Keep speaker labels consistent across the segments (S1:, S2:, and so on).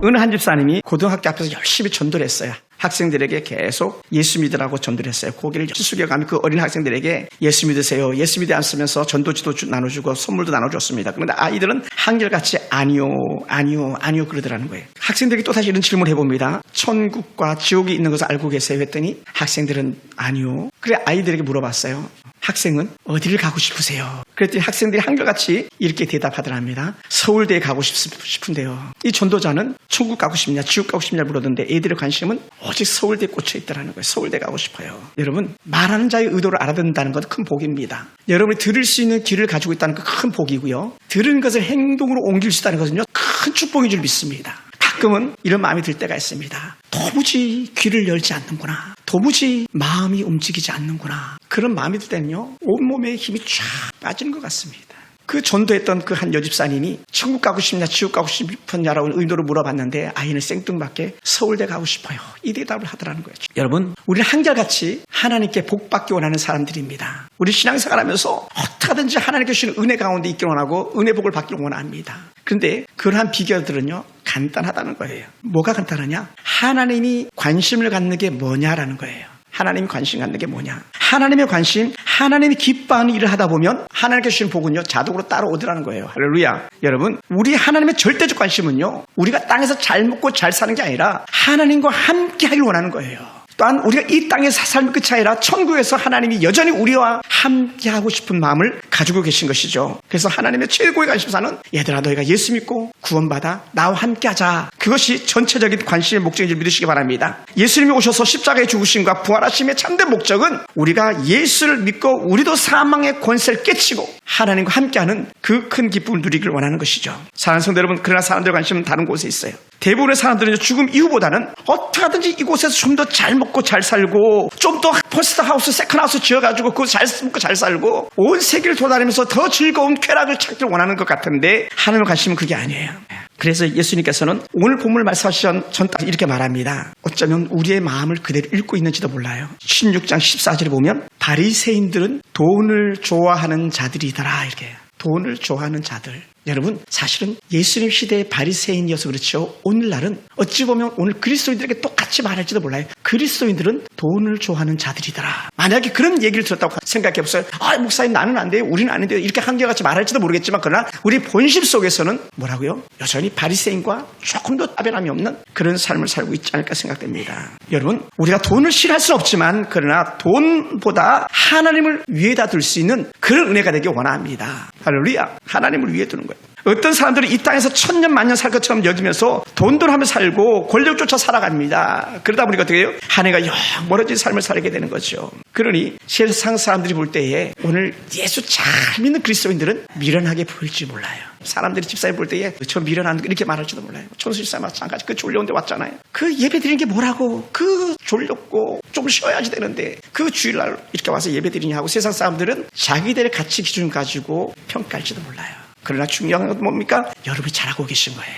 S1: 어느 한 집사님이 고등학교 앞에서 열심히 전도를 했어요. 학생들에게 계속 예수 믿으라고 전도를 했어요. 고개를 숙여가며 그 어린 학생들에게 예수 믿으세요. 예수 믿지 않으면서 전도지도 나눠주고 선물도 나눠줬습니다. 그런데 아이들은 한결같이 아니요 그러더라는 거예요. 학생들에게 또다시 이런 질문을 해봅니다. 천국과 지옥이 있는 것을 알고 계세요? 했더니 학생들은 아니요. 그래 아이들에게 물어봤어요. 학생은 어디를 가고 싶으세요? 그랬더니 학생들이 한결같이 이렇게 대답하더랍니다. 서울대에 가고 싶은데요. 이 전도자는 천국 가고 싶냐 지옥 가고 싶냐 물었는데 애들의 관심은 오직 서울대에 꽂혀 있다는 거예요. 서울대 가고 싶어요. 여러분 말하는 자의 의도를 알아듣는다는 건 큰 복입니다. 여러분이 들을 수 있는 귀를 가지고 있다는 건 큰 복이고요. 들은 것을 행동으로 옮길 수 있다는 것은요 큰 축복인 줄 믿습니다. 가끔은 이런 마음이 들 때가 있습니다. 도무지 귀를 열지 않는구나. 도무지 마음이 움직이지 않는구나. 그런 마음이 들 때는요 온몸에 힘이 쫙 빠지는 것 같습니다. 그 전도했던 그 한 여집사님이 천국 가고 싶냐 지옥 가고 싶었냐라고 의도로 물어봤는데 아이는 생뚱맞게 서울대 가고 싶어요. 이 대답을 하더라는 거예요. 여러분 우리는 한결같이 하나님께 복받기 원하는 사람들입니다. 우리 신앙생활하면서 어떻게든지 하나님께 주시는 은혜 가운데 있기를 원하고 은혜 복을 받기를 원합니다. 그런데 그러한 비결들은요 간단하다는 거예요. 뭐가 간단하냐? 하나님이 관심을 갖는 게 뭐냐라는 거예요. 하나님이 관심 갖는 게 뭐냐? 하나님의 관심, 하나님이 기뻐하는 일을 하다 보면 하나님께 주신 복은요 자동으로 따라오더라는 거예요. 할렐루야. 여러분 우리 하나님의 절대적 관심은요 우리가 땅에서 잘 먹고 잘 사는 게 아니라 하나님과 함께 하길 원하는 거예요. 또한 우리가 이 땅에서 삶의 끝이 아니라 천국에서 하나님이 여전히 우리와 함께하고 싶은 마음을 가지고 계신 것이죠. 그래서 하나님의 최고의 관심사는 얘들아 너희가 예수 믿고 구원받아 나와 함께하자. 그것이 전체적인 관심의 목적인 줄 믿으시기 바랍니다. 예수님이 오셔서 십자가에 죽으심과 부활하심의 참된 목적은 우리가 예수를 믿고 우리도 사망의 권세를 깨치고 하나님과 함께하는 그 큰 기쁨을 누리길 원하는 것이죠. 사랑하는 성도 여러분, 그러나 사람들의 관심은 다른 곳에 있어요. 대부분의 사람들은 죽음 이후보다는 어떻게 하든지 이곳에서 좀 더 잘 먹고 잘 살고 좀 더 퍼스트하우스, 세컨하우스 지어가지고 그거 잘 먹고 잘 살고 온 세계를 돌아다니면서 더 즐거운 쾌락을 찾기를 원하는 것 같은데 하나님의 관심은 그게 아니에요. 그래서 예수님께서는 오늘 본문을 말씀하시던 전 이렇게 말합니다. 어쩌면 우리의 마음을 그대로 읽고 있는지도 몰라요. 16장 14절에 보면 바리새인들은 돈을 좋아하는 자들이더라 이렇게. 돈을 좋아하는 자들. 여러분 사실은 예수님 시대의 바리새인이어서 그렇죠. 오늘날은 어찌 보면 오늘 그리스도인들에게 똑같이 말할지도 몰라요. 그리스도인들은 돈을 좋아하는 자들이더라. 만약에 그런 얘기를 들었다고 생각해보세요. 아 목사님 나는 안 돼요. 우리는 아닌데요. 이렇게 한결같이 말할지도 모르겠지만 그러나 우리 본심 속에서는 뭐라고요? 여전히 바리새인과 조금 더 따변함이 없는 그런 삶을 살고 있지 않을까 생각됩니다. 여러분 우리가 돈을 싫어할 수는 없지만 그러나 돈보다 하나님을 위에다 둘 수 있는 그런 은혜가 되길 원합니다. 할렐루야. 하나님을 위에 두는 거예요. 어떤 사람들은 이 땅에서 천년 만년 살 것처럼 여기면서 돈돈 하며 살고 권력 쫓아 살아갑니다. 그러다 보니까 어떻게 해요? 한 해가 영 멀어진 삶을 살게 되는 거죠. 그러니 세상 사람들이 볼 때에 오늘 예수 잘 믿는 그리스도인들은 미련하게 보일지 몰라요. 사람들이 집사님 볼 때에 저 미련한 이렇게 말할지도 몰라요. 천수 집사님 마찬가지. 그 졸려온데 왔잖아요. 그 예배 드리는 게 뭐라고? 그 졸렸고 좀 쉬어야지 되는데 그 주일날 이렇게 와서 예배 드리냐 하고 세상 사람들은 자기들의 가치 기준 가지고 평가할지도 몰라요. 그러나 중요한 건 뭡니까? 여러분이 잘하고 계신 거예요.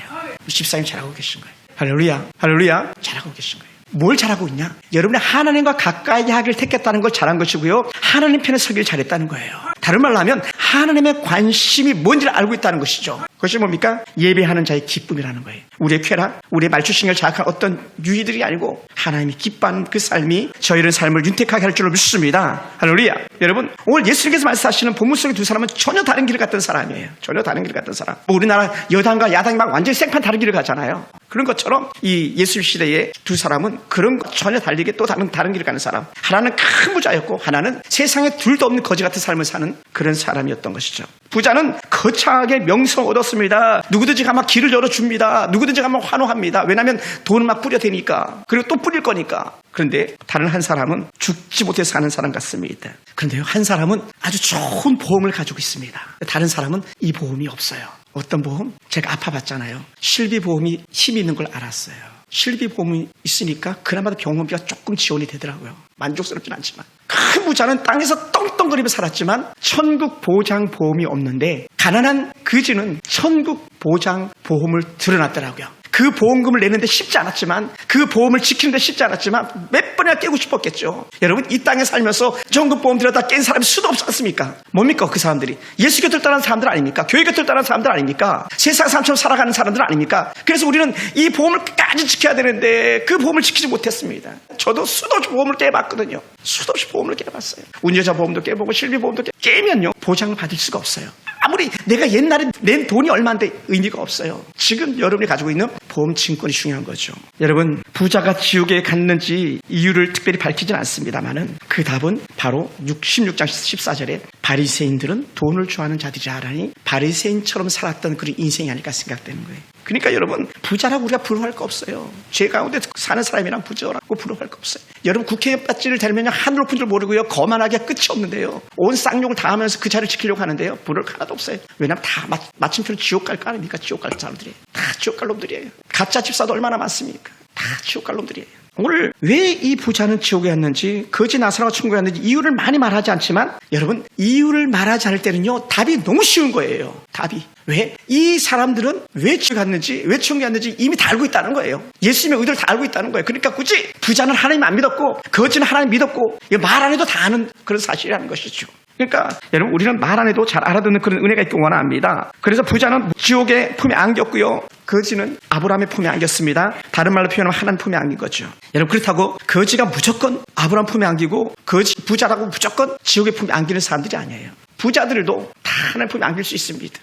S1: 집사님 잘하고 계신 거예요. 할렐루야. 할렐루야. 잘하고 계신 거예요. 뭘 잘하고 있냐? 여러분이 하나님과 가까이 하기를 택했다는 걸 잘한 것이고요. 하나님 편에 서기를 잘했다는 거예요. 다른 말로 하면 하나님의 관심이 뭔지를 알고 있다는 것이죠. 그것이 뭡니까? 예배하는 자의 기쁨이라는 거예요. 우리의 쾌락, 우리의 말초신경을 자극한 어떤 유의들이 아니고 하나님이 기뻐하는 그 삶이 저희의 삶을 윤택하게 할 줄로 믿습니다. 할렐루야. 여러분 오늘 예수님께서 말씀하시는 본문 속의 두 사람은 전혀 다른 길을 갔던 사람이에요. 전혀 다른 길을 갔던 사람. 우리나라 여당과 야당이 막 완전히 생판 다른 길을 가잖아요. 그런 것처럼 이 예수 시대의 두 사람은 그런 것 전혀 달리게 또 다른 길을 가는 사람. 하나는 큰 부자였고 하나는 세상에 둘도 없는 거지 같은 삶을 사는 그런 사람이었던 것이죠. 부자는 거창하게 명성 얻었습니다. 누구든지 가면 길을 열어줍니다. 누구든지 가면 환호합니다. 왜냐하면 돈을 막 뿌려대니까. 그리고 또 뿌릴 거니까. 그런데 다른 한 사람은 죽지 못해 사는 사람 같습니다. 그런데요 한 사람은 아주 좋은 보험을 가지고 있습니다. 다른 사람은 이 보험이 없어요. 어떤 보험? 제가 아파봤잖아요. 실비보험이 힘이 있는 걸 알았어요. 실비보험이 있으니까 그나마도 병원비가 조금 지원이 되더라고요. 만족스럽진 않지만. 큰 부자는 땅에서 떵떵거리며 살았지만 천국 보장보험이 없는데 가난한 그지는 천국 보장보험을 들어놨더라고요. 그 보험금을 내는데 쉽지 않았지만, 그 보험을 지키는데 쉽지 않았지만 몇 번이나 깨고 싶었겠죠. 여러분, 이 땅에 살면서 정금 보험 들여다 깬 사람이 수도 없지 않습니까? 뭡니까 그 사람들이? 예수 곁을 떠난 사람들 아닙니까? 교회 곁을 떠난 사람들 아닙니까? 세상 사람처럼 살아가는 사람들 아닙니까? 그래서 우리는 이 보험을 끝까지 지켜야 되는데 그 보험을 지키지 못했습니다. 저도 수도 없이 보험을 깨봤거든요. 수도 없이 보험을 깨봤어요. 운전자 보험도 깨보고 실비보험도 깨면요, 보장을 받을 수가 없어요. 아무리 내가 옛날에 낸 돈이 얼마인데 의미가 없어요. 지금 여러분이 가지고 있는 보험 증권이 중요한 거죠. 여러분, 부자가 지옥에 갔는지 이유를 특별히 밝히진 않습니다만은 그 답은 바로 16장 14절에 바리새인들은 돈을 좋아하는 자들이라니 바리새인처럼 살았던 그런 인생이 아닐까 생각되는 거예요. 그러니까 여러분, 부자라고 우리가 부러워할 거 없어요. 죄 가운데 사는 사람이랑 부자라고 부러워할 거 없어요. 여러분, 국회의원 배지를 달면요, 하늘 높은 줄 모르고요, 거만하기가 끝이 없는데요, 온 쌍욕을 다 하면서 그 자리를 지키려고 하는데요, 부러울 거 하나도 없어요. 왜냐하면 다 마침표는 지옥 갈 거 아닙니까? 지옥 갈 사람들이에요. 다 지옥 갈 놈들이에요. 가짜 집사도 얼마나 많습니까? 다 지옥 갈 놈들이에요. 오늘 왜 이 부자는 지옥에 갔는지, 거지 나사로가 천국에 갔는지 이유를 많이 말하지 않지만, 여러분, 이유를 말하지 않을 때는요, 답이 너무 쉬운 거예요. 답이. 왜? 이 사람들은 왜 지옥에 갔는지, 왜 천국에 갔는지 이미 다 알고 있다는 거예요. 예수님의 의도를 다 알고 있다는 거예요. 그러니까 굳이 부자는 하나님 안 믿었고 거지는 하나님 믿었고, 말 안 해도 다 아는 그런 사실이라는 것이죠. 그러니까 여러분, 우리는 말 안 해도 잘 알아듣는 그런 은혜가 있길 원합니다. 그래서 부자는 지옥의 품에 안겼고요, 거지는 아브라함의 품에 안겼습니다. 다른 말로 표현하면 하나님 품에 안긴 거죠. 여러분, 그렇다고 거지가 무조건 아브라함 품에 안기고 부자라고 무조건 지옥의 품에 안기는 사람들이 아니에요. 부자들도 다 하나님 품에 안길 수 있습니다.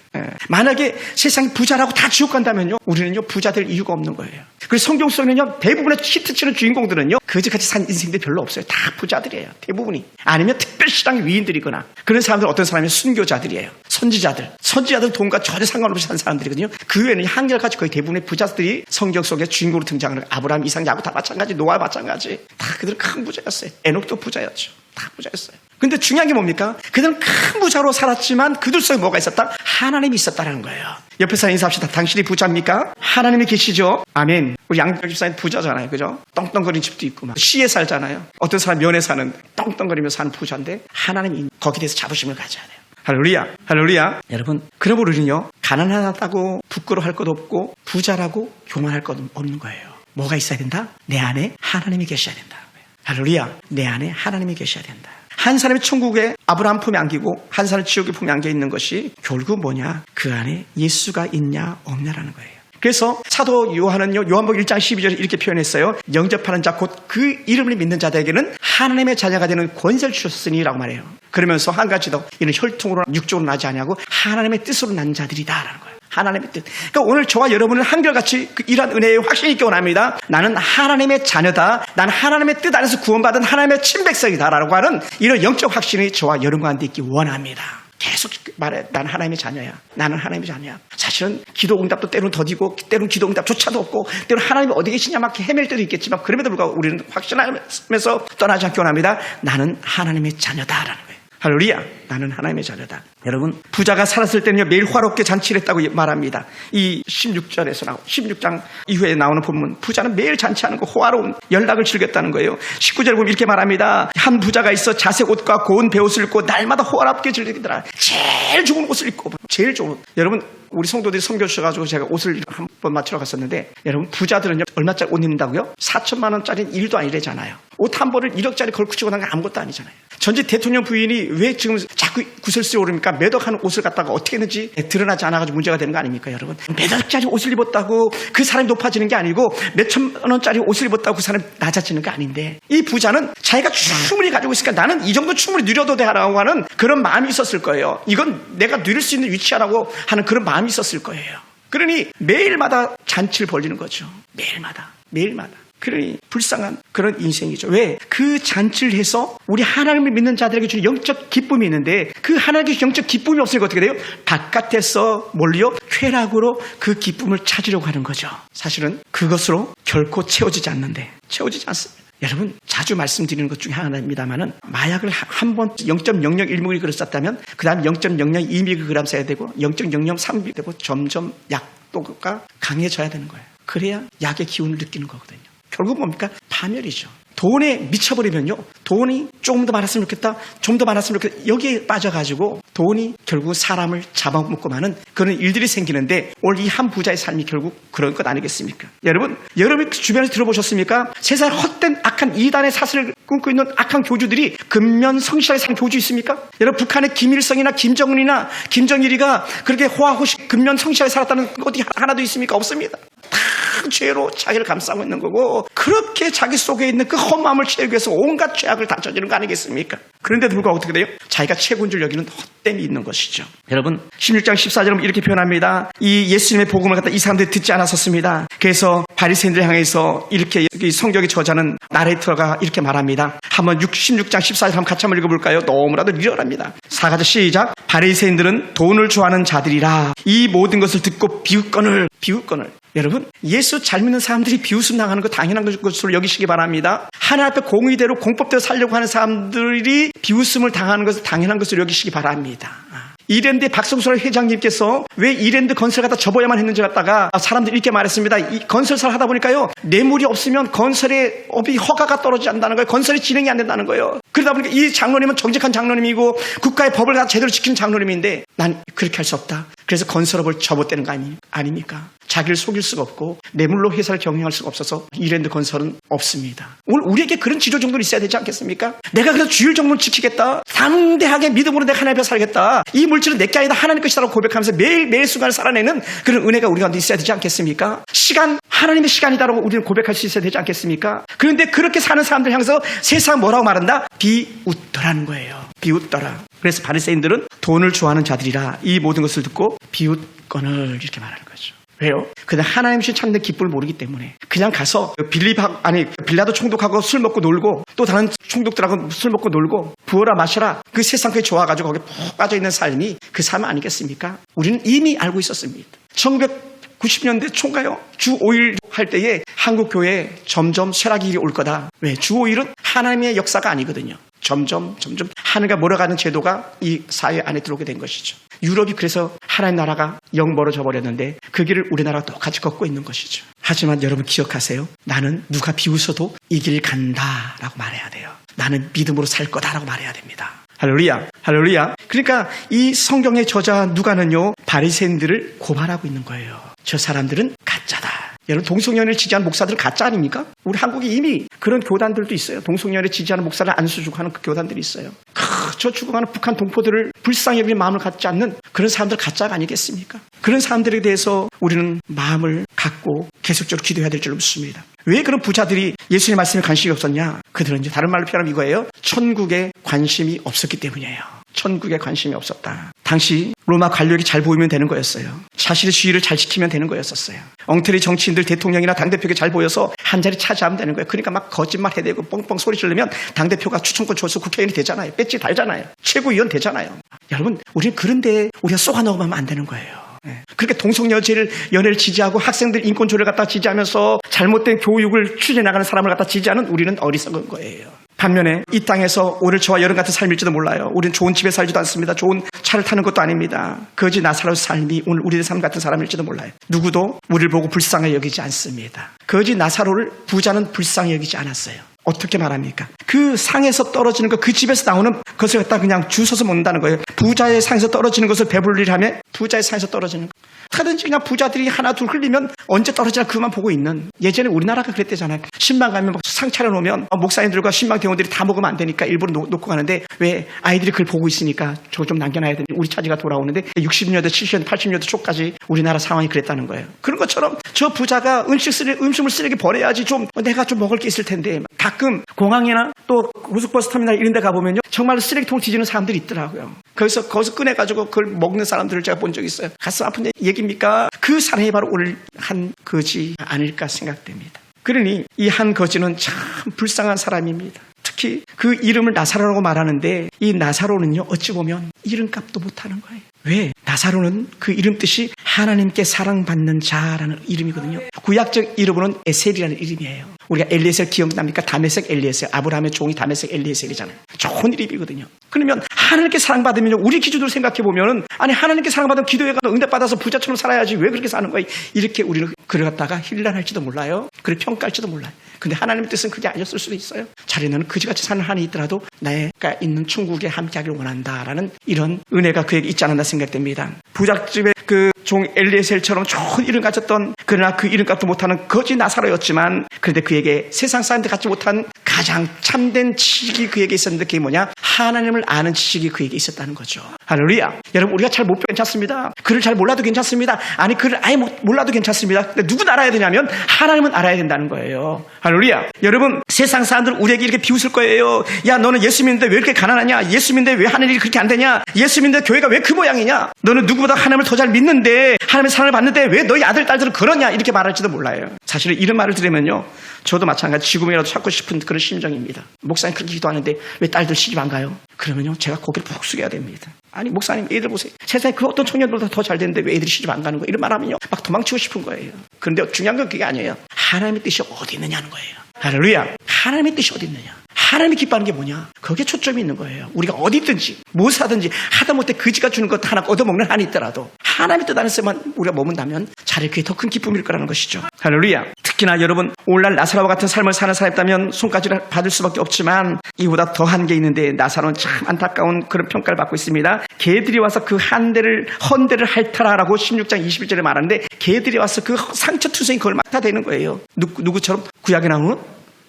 S1: 만약에 세상에 부자라고 다 지옥 간다면요, 우리는요 부자 될 이유가 없는 거예요. 그래서 성경 속에는요, 대부분의 히트치는 주인공들은요, 거지같이 산 인생들이 별로 없어요. 다 부자들이에요, 대부분이. 아니면 특별시당의 위인들이거나, 그런 사람들 어떤 사람이 순교자들이에요. 선지자들 돈과 전혀 상관없이 산 사람들이거든요. 그 외에는 한결같이 거의 대부분의 부자들이 성경 속에 주인공으로 등장하는 거예요. 아브라함, 이삭, 야곱 다 마찬가지, 노아 마찬가지. 다 그들은 큰 부자였어요. 에녹도 부자였죠. 다 부자였어요. 근데 중요한 게 뭡니까? 그들은 큰 부자로 살았지만 그들 속에 뭐가 있었다? 하나님이 있었다는 거예요. 옆에 사람 인사합시다. 당신이 부자입니까? 하나님이 계시죠? 아멘. 우리 양정 집사님 부자잖아요. 그죠? 똥똥거리는 집도 있고 막 시에 살잖아요. 어떤 사람 면에 사는, 똥똥거리며 사는 부자인데 하나님이 거기에 대해서 자부심을 가져야 돼요. 할렐루야, 할렐루야. 여러분, 그러므로 우리는요, 가난하다고 부끄러워할 것도 없고 부자라고 교만할 것도 없는 거예요. 뭐가 있어야 된다? 내 안에 하나님이 계셔야 된다. 할렐루야. 내 안에 하나님이 계셔야 된다. 한 사람이 천국에 아브라함 품에 안기고 한 사람이 지옥의 품에 안겨 있는 것이 결국 뭐냐? 그 안에 예수가 있냐 없냐라는 거예요. 그래서 사도 요한은요, 요한복음 1장 12절에 이렇게 표현했어요. 영접하는 자, 곧 그 이름을 믿는 자들에게는 하나님의 자녀가 되는 권세를 주셨으니라고 말해요. 그러면서 한 가지 더, 이는 혈통으로 육적으로 나지 아니하고 하나님의 뜻으로 난 자들이다라는 거예요. 하나님의 뜻. 그러니까 오늘 저와 여러분은 한결같이 이러한 은혜에 확신이 있기 원합니다. 나는 하나님의 자녀다. 나는 하나님의 뜻 안에서 구원받은 하나님의 친백성이다라고 하는 이런 영적 확신이 저와 여러분 가운데 있기 원합니다. 계속 말해. 나는 하나님의 자녀야. 나는 하나님의 자녀야. 사실은 기도 응답도 때로는 더디고 때로는 기도 응답조차도 없고 때로는 하나님이 어디 계시냐 막 헤맬 때도 있겠지만, 그럼에도 불구하고 우리는 확신하면서 떠나지 않기 원합니다. 나는 하나님의 자녀다라는 거예요. 할렐루야. 나는 하나님의 자녀다. 여러분, 부자가 살았을 때는요, 매일 화롭게 잔치를 했다고 말합니다. 이 16절에서 나오고 16장 이후에 나오는 본문, 부자는 매일 잔치하는 거, 호화로운 연락을 즐겼다는 거예요. 19절 보면 이렇게 말합니다. 한 부자가 있어 자색 옷과 고운 베옷을 입고 날마다 호화롭게 즐기더라. 제일 좋은 옷을 입고, 제일 좋은 옷. 여러분, 우리 성도들이 선교 주셔가지고 제가 옷을 한 번 맞추러 갔었는데, 여러분, 부자들은요, 얼마짜리 옷 입는다고요? 4천만 원짜리는 1도 아니래잖아요. 옷 한 벌을 1억짜리 걸 붙이고 나는 게 아무것도 아니잖아요. 전직 대통령 부인이 왜 지금 자꾸 구설수에 오릅니까? 몇 억 하는 옷을 갖다가 어떻게 했는지 드러나지 않아가지고 문제가 되는 거 아닙니까, 여러분? 몇 억짜리 옷을 입었다고 그 사람이 높아지는 게 아니고, 몇 천만 원짜리 옷을 입었다고 그 사람이 낮아지는 게 아닌데, 이 부자는 자기가 충분히 가지고 있으니까 나는 이 정도 충분히 누려도 돼라고 하는 그런 마음이 있었을 거예요. 이건 내가 누릴 수 있는 위치라고 하는 그런 마음이 있었을 거예요. 그러니 매일마다 잔치를 벌리는 거죠. 매일마다. 그러니 불쌍한 그런 인생이죠. 왜? 그 잔치를 해서 우리 하나님을 믿는 자들에게 주는 영적 기쁨이 있는데, 그 하나님께 영적 기쁨이 없으니까 어떻게 돼요? 바깥에서 뭘요? 쾌락으로 그 기쁨을 찾으려고 하는 거죠. 사실은 그것으로 결코 채워지지 않습니다. 여러분, 자주 말씀드리는 것 중에 하나입니다만은, 마약을 한 번 0.001mg 썼다면 그 다음 0.002mg 써야 되고 0.003mg 되고 점점 약도가 강해져야 되는 거예요. 그래야 약의 기운을 느끼는 거거든요. 결국 뭡니까? 파멸이죠. 돈에 미쳐버리면요, 돈이 조금 더 많았으면 좋겠다, 좀 더 많았으면 좋겠다, 여기에 빠져가지고 돈이 결국 사람을 잡아먹고 마는 그런 일들이 생기는데, 오늘 이 한 부자의 삶이 결국 그런 것 아니겠습니까? 여러분 주변에서 들어보셨습니까? 세상에 헛된 악한 이단의 사슬을 끊고 있는 악한 교주들이 근면성실하게 사는 교주 있습니까? 여러분, 북한의 김일성이나 김정은이나 김정일이가 그렇게 호화호식 근면성실하게 살았다는 어디 하나도 있습니까? 없습니다. 다 죄로 자기를 감싸고 있는 거고, 그렇게 자기 속에 있는 그 헛마음을 채우기 위해서 온갖 죄악을 다 저지르는 거 아니겠습니까? 그런데도 불구하고 어떻게 돼요? 자기가 최고인 줄 여기는 헛됨이 있는 것이죠. 여러분, 16장 14절은 이렇게 표현합니다. 이 예수님의 복음을 갖다 이 사람들이 듣지 않았었습니다. 그래서 바리새인들 향해서 이렇게 성경의 저자는 나레이터가 이렇게 말합니다. 한번 16장 14절 한번 같이 한번 읽어볼까요? 너무나도 리얼합니다. 4가지 시작. 바리새인들은 돈을 좋아하는 자들이라 이 모든 것을 듣고 비웃거늘. 여러분, 예수 잘 믿는 사람들이 비웃음 당하는 거 당연한 것으로 여기시기 바랍니다. 하나님 앞에 공의대로 공법대로 살려고 하는 사람들이 비웃음을 당하는 것을 당연한 것으로 여기시기 바랍니다. 이랜드 박성수라 회장님께서 왜 이랜드 건설 갖다 접어야만 했는지 갖다가 사람들이 이렇게 말했습니다. 이 건설사를 하다 보니까요, 뇌물이 없으면 건설의 업이 허가가 떨어지지 않는다는 거예요. 건설이 진행이 안 된다는 거예요. 그러다 보니까 이 장로님은 정직한 장로님이고 국가의 법을 갖다 제대로 지키는 장로님인데, 난 그렇게 할 수 없다. 그래서 건설업을 접어대는 거 아닙니까? 자기를 속일 수가 없고 뇌물로 회사를 경영할 수가 없어서 이랜드 건설은 없습니다. 오늘 우리에게 그런 지조 정도는 있어야 되지 않겠습니까? 내가 그래서 주일 정도는 지키겠다, 담대하게 믿음으로 내가 하나님 앞에 살겠다, 이 물질은 내게 아니다 하나님 것이라고 고백하면서 매일 순간을 살아내는 그런 은혜가 우리 가운데 있어야 되지 않겠습니까? 시간, 하나님의 시간이다라고 우리는 고백할 수 있어야 되지 않겠습니까? 그런데 그렇게 사는 사람들 향해서 세상 뭐라고 말한다? 비웃더라는 거예요. 비웃더라. 그래서 바리새인들은 돈을 좋아하는 자들이라 이 모든 것을 듣고 비웃거늘 이렇게 말하는 거죠. 왜요? 그냥 하나님 신 찾는 기쁨을 모르기 때문에 그냥 가서 빌라도 총독하고 술 먹고 놀고 또 다른 총독들하고 술 먹고 놀고 부어라 마셔라, 그 세상 그게 좋아가지고 거기에 푹 빠져있는 삶이 그 삶 아니겠습니까? 우리는 이미 알고 있었습니다. 1990년대 총가요, 주 5일 할 때에 한국 교회에 점점 쇠락이 올 거다. 왜? 주 5일은 하나님의 역사가 아니거든요. 점점 하늘과 몰아가는 제도가 이 사회 안에 들어오게 된 것이죠. 유럽이 그래서 하나님 나라가 영 멀어져 버렸는데 그 길을 우리나라가 똑같이 걷고 있는 것이죠. 하지만 여러분 기억하세요. 나는 누가 비웃어도 이 길 간다라고 말해야 돼요. 나는 믿음으로 살 거다라고 말해야 됩니다. 할렐루야. 그러니까 이 성경의 저자 누가는요, 바리새인들을 고발하고 있는 거예요. 저 사람들은 가짜다. 여러분, 동성연애를 지지하는 목사들은 가짜 아닙니까? 우리 한국에 이미 그런 교단들도 있어요. 동성연애를 지지하는 목사를 안수주고 하는 그 교단들이 있어요. 저 죽어가는 북한 동포들을 불쌍히 여기는 마음을 갖지 않는 그런 사람들 가짜가 아니겠습니까? 그런 사람들에 대해서 우리는 마음을 갖고 계속적으로 기도해야 될 줄 믿습니다. 왜 그런 부자들이 예수님의 말씀에 관심이 없었냐? 그들은 이제 다른 말로 표현하면 이거예요. 천국에 관심이 없었기 때문이에요. 천국에 관심이 없었다. 당시 로마 관력이 잘 보이면 되는 거였어요. 자신의 지위를 잘 지키면 되는 거였었어요. 엉터리 정치인들 대통령이나 당대표에게 잘 보여서 한 자리 차지하면 되는 거예요. 그러니까 막 거짓말 해대고 뻥뻥 소리 지르면 당대표가 추천권 줘서 국회의원이 되잖아요. 배지 달잖아요. 최고위원 되잖아요. 여러분, 우리는 그런데 우리가 쏘아 넣으면 안 되는 거예요. 그렇게 동성연애를 지지하고 학생들 인권조례를 갖다 지지하면서 잘못된 교육을 추진해나가는 사람을 갖다 지지하는 우리는 어리석은 거예요. 반면에 이 땅에서 오늘 저와 여러분 같은 삶일지도 몰라요. 우리는 좋은 집에 살지도 않습니다. 좋은 차를 타는 것도 아닙니다. 거지 나사로의 삶이 오늘 우리의 삶 같은 사람일지도 몰라요. 누구도 우리를 보고 불쌍히 여기지 않습니다. 거지 나사로를 부자는 불쌍히 여기지 않았어요. 어떻게 말합니까? 그 상에서 떨어지는 거, 그 집에서 나오는 것을 갖다 그냥 주워서 먹는다는 거예요. 부자의 상에서 떨어지는 것을 배불리려 하면 부자의 상에서 떨어지는 거. 하든지 그냥 부자들이 하나 둘 흘리면 언제 떨어지나 그만 보고 있는. 예전에 우리나라가 그랬대잖아요. 신방 가면 상 차려놓으면 목사님들과 신방 대원들이 다 먹으면 안 되니까 일부러 놓고 가는데, 왜? 아이들이 그걸 보고 있으니까 저거 좀 남겨놔야 되는데 우리 차지가 돌아오는데 60년대 70년대 80년대 초까지 우리나라 상황이 그랬다는 거예요. 그런 것처럼 저 부자가 음식물 쓰레기 버려야지 좀 내가 좀 먹을 게 있을 텐데, 가끔 공항이나 또 고속버스 터미널 이런 데 가보면요, 정말로 쓰레기통을 뒤지는 사람들이 있더라고요. 거기서 꺼내가지고 그걸 먹는 사람들을 제가 본 적이 있어요. 가슴 아픈 얘기입니까? 그 사람이 바로 오늘 한 거지 아닐까 생각됩니다. 그러니 이 한 거지는 참 불쌍한 사람입니다. 특히 그 이름을 나사로라고 말하는데, 이 나사로는요, 어찌 보면 이름값도 못하는 거예요. 왜? 나사로는 그 이름 뜻이 하나님께 사랑받는 자라는 이름이거든요. 구약적 이름으로는 에셀이라는 이름이에요. 우리가 엘리에셀 기억납니까? 다메섹 엘리에셀. 아브라함의 종이 다메섹 엘리에셀이잖아요. 좋은 이름이거든요. 그러면 하나님께 사랑받으면, 우리 기준으로 생각해보면, 아니 하나님께 사랑받으면 기도회가 응답받아서 부자처럼 살아야지 왜 그렇게 사는 거야? 이렇게 우리는 그를 갖다가 힐난할지도 몰라요. 그를 평가할지도 몰라요. 근데 하나님의 뜻은 그게 아니었을 수도 있어요. 자기는 그지같이 사는 한이 있더라도 내가 있는 천국에 함께하기를 원한다라는 이런 은혜가 그에게 있지 않았나 생각됩니다. 부잣집의 그 종 엘리에셀처럼 좋은 이름 가졌던, 그러나 그 이름값도 못하는 거지 나사로였지만, 그런데 그에게 세상 사람들 갖지 못한 가장 참된 지식이 그에게 있었는데, 그게 뭐냐? 하나님을 아는 지식이 그에게 있었다는 거죠. 할렐루야. 여러분, 우리가 잘 못 배워도 괜찮습니다. 글을 잘 몰라도 괜찮습니다. 아니, 글을 아예 몰라도 괜찮습니다. 근데 누구 알아야 되냐면 하나님은 알아야 된다는 거예요. 할렐루야. 여러분, 세상 사람들 우리에게 이렇게 비웃을 거예요. 야, 너는 예수 믿는데 왜 이렇게 가난하냐? 예수 믿는데 왜 하는 일이 그렇게 안 되냐? 예수 믿는데 교회가 왜 그 모양이냐? 너는 누구보다 하나님을 더 잘 믿는데, 하나님의 사랑을 받는데 왜 너희 아들, 딸들은 그러냐? 이렇게 말할지도 몰라요. 사실은 이런 말을 들으면요, 저도 마찬가지 지금이라도 찾고 싶은 그런 심정입니다. 목사님 그렇게 기도하는데 왜 딸들 시집 안 가요? 그러면요, 제가 고개를 푹 숙여야 됩니다. 아니, 목사님, 애들 보세요. 세상에 그 어떤 청년들보다 더 잘 되는데 왜 애들이 시집 안 가는 거예요? 이런 말 하면요, 막 도망치고 싶은 거예요. 그런데 중요한 건 그게 아니에요. 하나님의 뜻이 어디 있느냐는 거예요. 할렐루야. 하나님의 뜻이 어디 있느냐? 하나님이 기뻐하는 게 뭐냐? 거기에 초점이 있는 거예요. 우리가 어디 있든지 무엇을 하든지 하다못해 그지가 주는 것 하나 얻어먹는 한이 있더라도 하나님의 뜻 안에서만 우리가 머문다면 자리 그게 더 큰 기쁨일 거라는 것이죠. 할렐루야. 특히나 여러분, 오늘날 나사로와 같은 삶을 사는 사람이 있다면 손가락을 받을 수밖에 없지만, 이보다 더한 게 있는데 나사로는 참 안타까운 그런 평가를 받고 있습니다. 개들이 와서 그 헌대를 핥아라라고 16장 21절에 말하는데, 개들이 와서 그 상처투성이 그걸 막 다 대는 거예요. 누구처럼? 구약에 나오는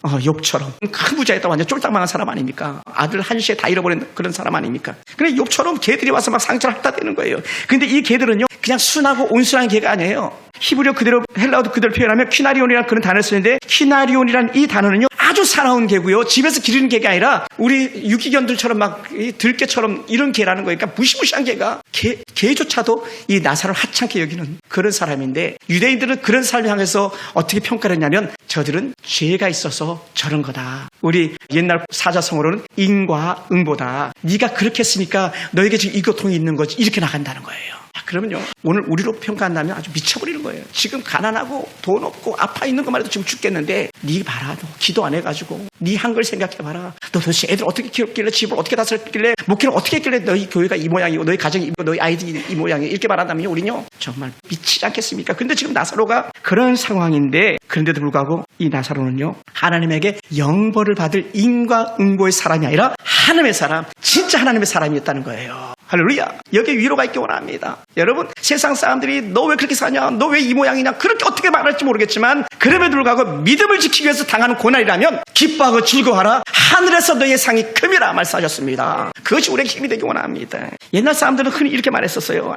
S1: 욥처럼 큰 부자였다 완전 쫄딱 망한 사람 아닙니까? 아들 한시에 다 잃어버린 그런 사람 아닙니까? 근데 욥처럼 개들이 와서 막 상처를 핥아 대는 거예요. 근데 이 개들은요, 그냥 순하고 온순한 개가 아니에요. 히브리어 그대로, 헬라어도 그대로 표현하면 퀴나리온이라는 그런 단어를 쓰는데, 퀴나리온이라는 이 단어는요, 아주 사나운 개고요, 집에서 기르는 개가 아니라 우리 유기견들처럼 막 들개처럼 이런 개라는 거예요. 그러니까 무시무시한 개가, 개조차도 이 나사로를 하찮게 여기는 그런 사람인데, 유대인들은 그런 사람을 향해서 어떻게 평가를 했냐면, 저들은 죄가 있어서 저런 거다. 우리 옛날 사자성어로는 인과 응보다. 네가 그렇게 했으니까 너에게 지금 이 고통이 있는 거지, 이렇게 나간다는 거예요. 그러면요, 오늘 우리로 평가한다면 아주 미쳐버리는 거예요. 지금 가난하고 돈 없고 아파 있는 것만 해도 지금 죽겠는데, 네 봐라, 너 기도 안 해가지고 네 한 걸 생각해봐라. 너 도대체 애들 어떻게 키웠길래, 집을 어떻게 다스렸길래, 목회를 어떻게 했길래 너희 교회가 이 모양이고 너희 가정이 너희 아이들이 이 모양이고, 이렇게 말한다면요, 우리는요 정말 미치지 않겠습니까? 근데 지금 나사로가 그런 상황인데, 그런데도 불구하고 이 나사로는요, 하나님에게 영벌을 받을 인과응보의 사람이 아니라 하나님의 사람, 진짜 하나님의 사람이었다는 거예요. 할렐루야. 여기에 위로가 있기 원합니다. 여러분, 세상 사람들이 너 왜 그렇게 사냐, 너 왜 이 모양이냐, 그렇게 어떻게 말할지 모르겠지만, 그럼에도 불구하고 믿음을 지키기 위해서 당하는 고난이라면 기뻐하고 즐거워하라, 하늘에서 너의 상이 큼이라 말씀하셨습니다. 그것이 우리에게 힘이 되기 원합니다. 옛날 사람들은 흔히 이렇게 말했었어요.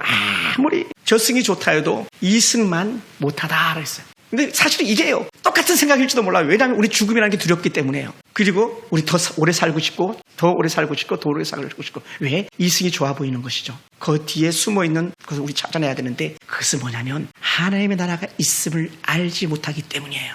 S1: 아무리 저승이 좋다 해도 이승만 못하다 그랬어요. 근데 사실은 이게요, 똑같은 생각일지도 몰라요. 왜냐하면 우리 죽음이라는 게 두렵기 때문에요. 그리고 우리 더 오래 살고 싶고, 더 오래 살고 싶고, 더 오래 살고 싶고. 왜? 이승이 좋아 보이는 것이죠. 그 뒤에 숨어있는 것을 우리 찾아내야 되는데, 그것은 뭐냐면 하나님의 나라가 있음을 알지 못하기 때문이에요.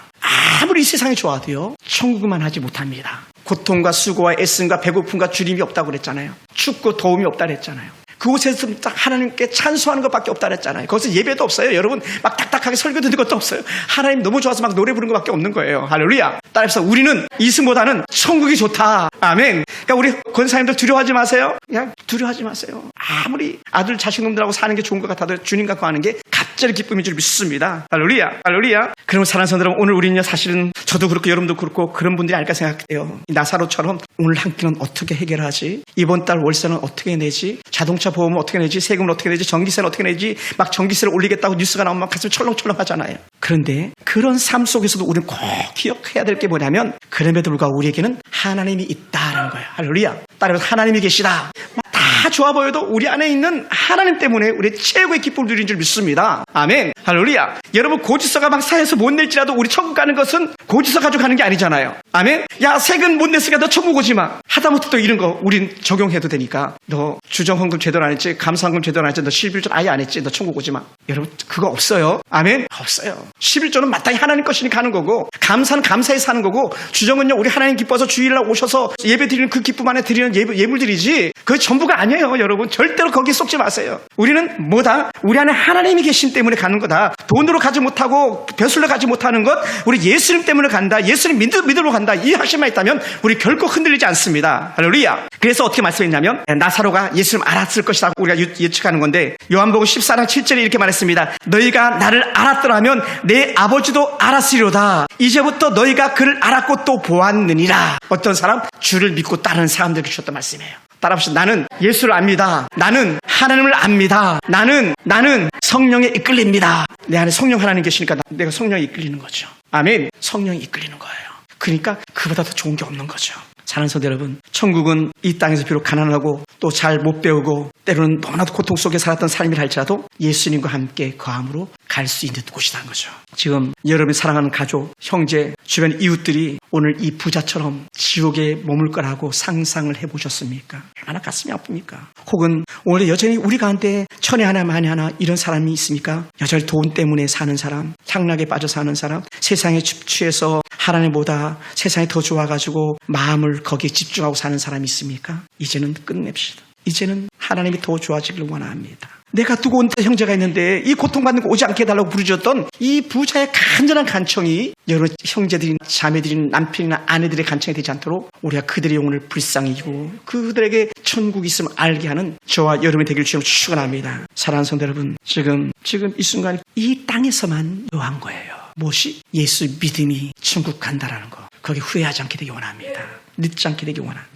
S1: 아무리 이 세상이 좋아도요, 천국만 하지 못합니다. 고통과 수고와 애씀과 배고픔과 주림이 없다고 그랬잖아요. 춥고 더움이 없다 그랬잖아요. 그곳에서 딱 하나님께 찬송하는 것밖에 없다 그랬잖아요. 거기서 예배도 없어요. 여러분, 막 딱딱하게 설교 듣는 것도 없어요. 하나님 너무 좋아서 막 노래 부르는 것밖에 없는 거예요. 할렐루야. 따라서 우리는 이승보다는 천국이 좋다. 아멘. 그러니까 우리 권사님들 두려워하지 마세요. 그냥 두려워하지 마세요. 아무리 아들 자식놈들하고 사는 게 좋은 것 같아도 주님과 거하는 게 갑자기 기쁨인 줄 믿습니다. 할렐루야. 할렐루야. 그러면 사랑하는 성도들, 오늘 우리는요, 사실은 저도 그렇고 여러분도 그렇고 그런 분들이 알까 생각해요. 나사로처럼 오늘 한 끼는 어떻게 해결하지? 이번 달 월세는 어떻게 내지? 자동차 보험은 어떻게 내지? 세금은 어떻게 내지? 전기세는 어떻게 내지? 막 전기세를 올리겠다고 뉴스가 나오면 막 가슴이 철렁철렁 하잖아요. 그런데 그런 삶 속에서도 우리는 꼭 기억해야 될 게 뭐냐면, 그럼에도 불구하고 우리에게는 하나님이 있다라는 거예요. 할렐루야. 따라서 하나님이 계시다. 다 좋아 보여도 우리 안에 있는 하나님 때문에 우리 최고의 기쁨을 누리는 줄 믿습니다. 아멘. 할렐루야. 여러분, 고지서가 막 사해서 못 낼지라도 우리 천국 가는 것은 고지서 가지고 가는 게 아니잖아요. 아멘. 야, 세금 못 냈으니까 너 천국 오지 마. 하다못해 또 이런 거 우린 적용해도 되니까, 너 주정헌금 제대로 안 했지, 감사헌금 제대로 안 했지, 너 11조 아예 안 했지, 너 천국 오지 마. 여러분, 그거 없어요. 아멘. 없어요. 11조는 마땅히 하나님 것이니까 하는 거고, 감사는 감사해서 하는 거고, 주정은요, 우리 하나님 기뻐서 주일날 오셔서 예배 드리는 그 기쁨 안에 드리는 예물들이지, 그게 전부가 아니에요. 여러분, 절대로 거기에 속지 마세요. 우리는 뭐다? 우리 안에 하나님이 계신 때문에 가는 거다. 것보다 돈으로 가지 못하고 벼슬로 가지 못하는 것, 우리 예수님 때문에 간다, 예수님 믿음으로 간다, 이 확신만 있다면 우리 결코 흔들리지 않습니다. 할렐루야. 그래서 어떻게 말씀했냐면 나사로가 예수님 알았을 것이라고 우리가 예측하는 건데, 요한복음 14장 7절에 이렇게 말했습니다. 너희가 나를 알았더라면 내 아버지도 알았으리로다. 이제부터 너희가 그를 알았고 또 보았느니라. 어떤 사람? 주를 믿고 따르는 사람들에게 주셨던 말씀이에요. 따라합시다. 나는 예수를 압니다. 나는 하나님을 압니다. 나는 성령에 이끌립니다. 내 안에 성령 하나님 계시니까 내가 성령에 이끌리는 거죠. 아멘. 성령이 이끌리는 거예요. 그러니까 그보다 더 좋은 게 없는 거죠. 사랑하는 성도 여러분, 천국은 이 땅에서 비록 가난하고 또 잘 못 배우고 때로는 너무나도 고통 속에 살았던 삶이라 할지라도 예수님과 함께 거함으로 갈 수 있는 곳이라는 거죠. 지금 여러분이 사랑하는 가족, 형제, 주변 이웃들이 오늘 이 부자처럼 지옥에 머물 거라고 상상을 해보셨습니까? 얼마나 가슴이 아픕니까? 혹은 오늘 여전히 우리 가운데 천에 하나 만에 하나 이런 사람이 있습니까? 여전히 돈 때문에 사는 사람, 향락에 빠져 사는 사람, 세상에 집취해서 하나님보다 세상이 더 좋아가지고 마음을 거기에 집중하고 사는 사람이 있습니까? 이제는 끝냅시다. 이제는 하나님이 더 좋아지길 원합니다. 내가 두고 온 형제가 있는데 이 고통받는 거 오지 않게 해달라고 부르짖었던 이 부자의 간절한 간청이 여러분 형제들이, 자매들이, 남편이나 아내들의 간청이 되지 않도록 우리가 그들의 영혼을 불쌍히 여기고 그들에게 천국이 있음을 알게 하는 저와 여러분이 되길 주님으로 축원합니다. 사랑하는 성도 여러분, 지금 이 순간 이 땅에서만 요한 거예요. 무엇이? 예수 믿음이 천국 간다라는 거. 거기 후회하지 않게 되기 원합니다. 늦지 않게 되기 원합니다.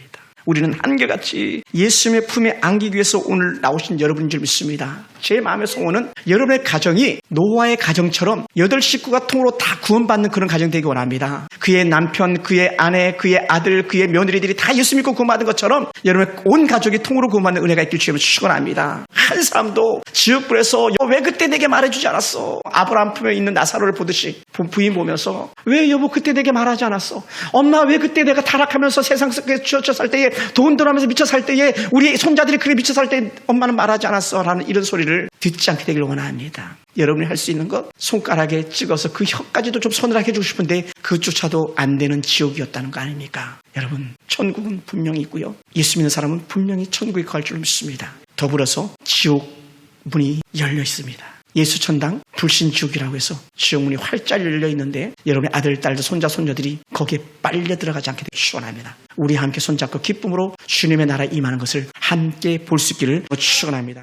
S1: 우리는 한결같이 예수님의 품에 안기기 위해서 오늘 나오신 여러분인 줄 믿습니다. 제 마음의 소원은 여러분의 가정이 노아의 가정처럼 8식구가 통으로 다 구원받는 그런 가정이 되기 원합니다. 그의 남편, 그의 아내, 그의 아들, 그의 며느리들이 다 예수 믿고 구원받은 것처럼 여러분의 온 가족이 통으로 구원받는 은혜가 있길 주님을 축원합니다. 한 사람도 지옥불에서 왜 그때 내게 말해주지 않았어? 아브라함 품에 있는 나사로를 보듯이 부인 보면서 왜 여보 그때 내게 말하지 않았어? 엄마 왜 그때 내가 타락하면서 세상 속에 쥐어져 살 때에 돈 들어가면서 미쳐 살 때에 우리 손자들이 그렇게 미쳐 살 때 엄마는 말하지 않았어? 라는 이런 소리를 듣지 않게 되길 원합니다. 여러분이 할 수 있는 것, 손가락에 찍어서 그 혀까지도 좀 서늘하게 해주고 싶은데 그조차도 안 되는 지옥이었다는 거 아닙니까? 여러분, 천국은 분명히 있고요. 예수 믿는 사람은 분명히 천국에 갈 줄 믿습니다. 더불어서 지옥 문이 열려 있습니다. 예수천당 불신지옥이라고 해서 지옥문이 활짝 열려 있는데 여러분의 아들, 딸들, 손자, 손녀들이 거기에 빨려 들어가지 않게 되기 축원합니다. 우리 함께 손잡고 기쁨으로 주님의 나라에 임하는 것을 함께 볼 수 있기를 축원합니다.